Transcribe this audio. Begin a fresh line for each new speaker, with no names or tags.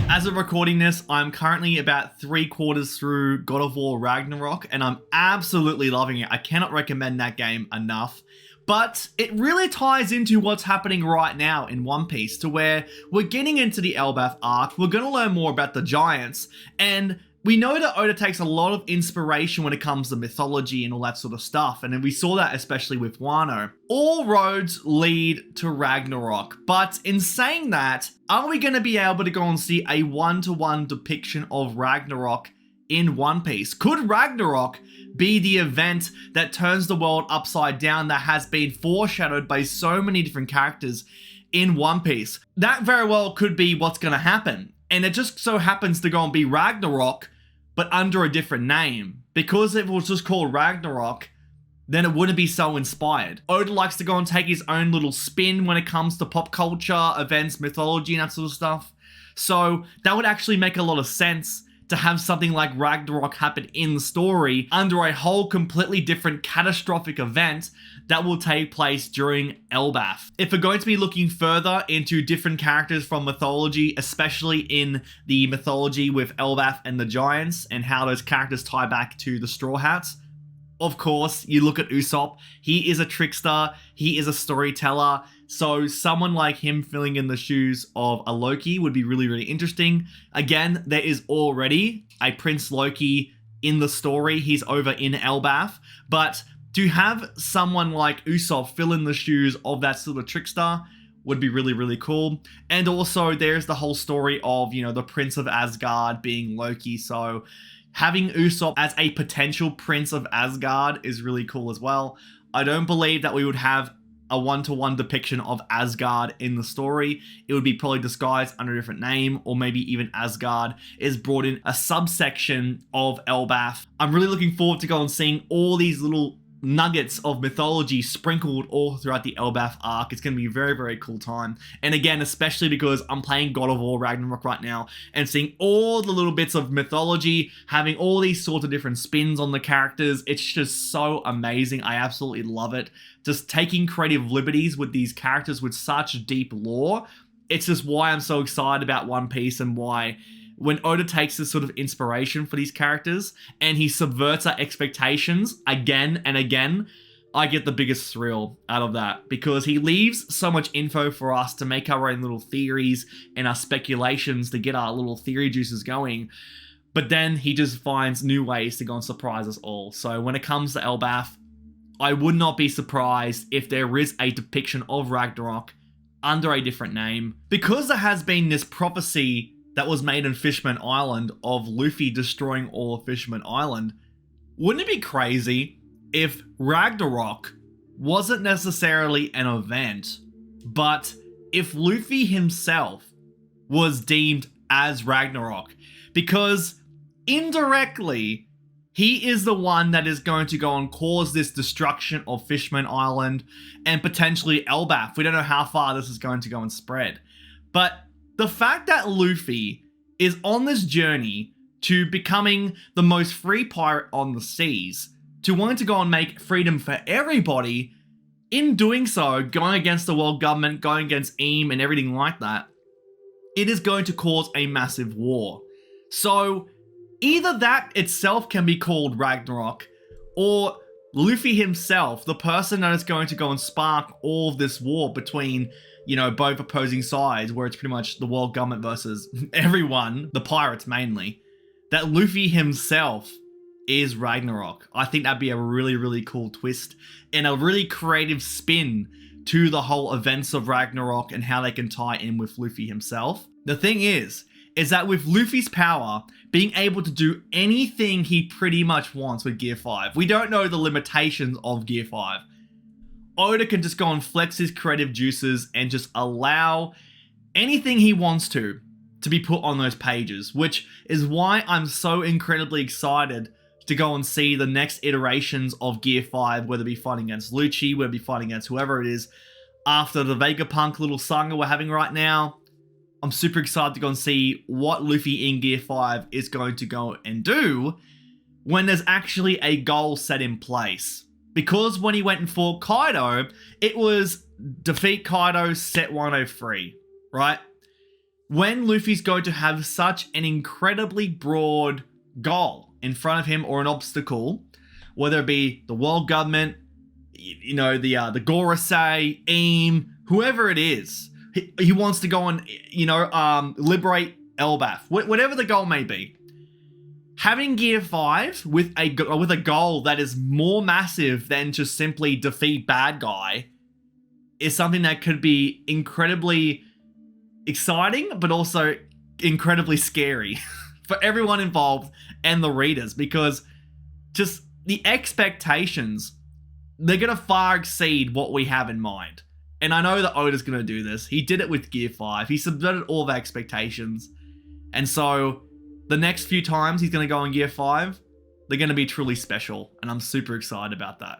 As of recording this, I'm currently about 3/4 through God of War Ragnarok, and I'm absolutely loving it. I cannot recommend that game enough. But it really ties into what's happening right now in One Piece, to where we're getting into the Elbaf arc, we're going to learn more about the giants, and we know that Oda takes a lot of inspiration when it comes to mythology and all that sort of stuff, and we saw that especially with Wano. All roads lead to Ragnarok, but in saying that, are we going to be able to go and see a one-to-one depiction of Ragnarok in One Piece? Could Ragnarok be the event that turns the world upside down that has been foreshadowed by so many different characters in One Piece? That very well could be what's going to happen, and it just so happens to go and be Ragnarok, but under a different name. Because if it was just called Ragnarok, then it wouldn't be so inspired. Oda likes to go and take his own little spin when it comes to pop culture, events, mythology, and that sort of stuff. So that would actually make a lot of sense to have something like Ragnarok happen in the story under a whole completely different catastrophic event that will take place during Elbaf. If we're going to be looking further into different characters from mythology, especially in the mythology with Elbaf and the Giants, and how those characters tie back to the Straw Hats, of course, you look at Usopp. He is a trickster, he is a storyteller, so someone like him filling in the shoes of a Loki would be really, really interesting. Again, there is already a Prince Loki in the story. He's over in Elbaf, but to have someone like Usopp fill in the shoes of that sort of trickster would be really, really cool. And also, there's the whole story of, you know, the Prince of Asgard being Loki, so having Usopp as a potential Prince of Asgard is really cool as well. I don't believe that we would have a one-to-one depiction of Asgard in the story. It would be probably disguised under a different name, or maybe even Asgard is brought in a subsection of Elbaf. I'm really looking forward to go and seeing all these little nuggets of mythology sprinkled all throughout the Elbaf arc. It's going to be a very, very cool time. And again, especially because I'm playing God of War Ragnarok right now and seeing all the little bits of mythology, having all these sorts of different spins on the characters. It's just so amazing. I absolutely love it. Just taking creative liberties with these characters with such deep lore. It's just why I'm so excited about One Piece, and why when Oda takes this sort of inspiration for these characters and he subverts our expectations again and again, I get the biggest thrill out of that, because he leaves so much info for us to make our own little theories and our speculations to get our little theory juices going. But then he just finds new ways to go and surprise us all. So when it comes to Elbaf, I would not be surprised if there is a depiction of Ragnarok under a different name, because there has been this prophecy that was made in Fishman Island of Luffy destroying all of Fishman Island. Wouldn't it be crazy if Ragnarok wasn't necessarily an event, but if Luffy himself was deemed as Ragnarok? Because indirectly, he is the one that is going to go and cause this destruction of Fishman Island and potentially Elbaf. We don't know how far this is going to go and spread. But the fact that Luffy is on this journey to becoming the most free pirate on the seas, to wanting to go and make freedom for everybody, in doing so, going against the world government, going against EAM and everything like that, it is going to cause a massive war. So either that itself can be called Ragnarok, or Luffy himself, the person that is going to go and spark all of this war between, you know, both opposing sides, where it's pretty much the world government versus everyone, the pirates mainly, that Luffy himself is Ragnarok. I think that'd be a really, really cool twist and a really creative spin to the whole events of Ragnarok and how they can tie in with Luffy himself. The thing is that with Luffy's power, being able to do anything he pretty much wants with Gear 5, we don't know the limitations of Gear 5. Oda can just go and flex his creative juices and just allow anything he wants to be put on those pages, which is why I'm so incredibly excited to go and see the next iterations of Gear 5, whether it be fighting against Lucci, whether it be fighting against whoever it is, after the Vegapunk little saga we're having right now. I'm super excited to go and see what Luffy in Gear 5 is going to go and do when there's actually a goal set in place. Because when he went and fought Kaido, it was defeat Kaido, set 103, right? when Luffy's going to have such an incredibly broad goal in front of him or an obstacle, whether it be the world government, you know, the Gorosei, Eam, whoever it is, he wants to go and, you know, liberate Elbaf, whatever the goal may be. Having Gear 5 with a goal that is more massive than just simply defeat bad guy is something that could be incredibly exciting, but also incredibly scary for everyone involved and the readers, because just the expectations, they're going to far exceed what we have in mind. And I know that Oda's going to do this. He did it with Gear 5. He subverted all of our expectations. And so the next few times he's going to go on Gear 5, they're going to be truly special. And I'm super excited about that.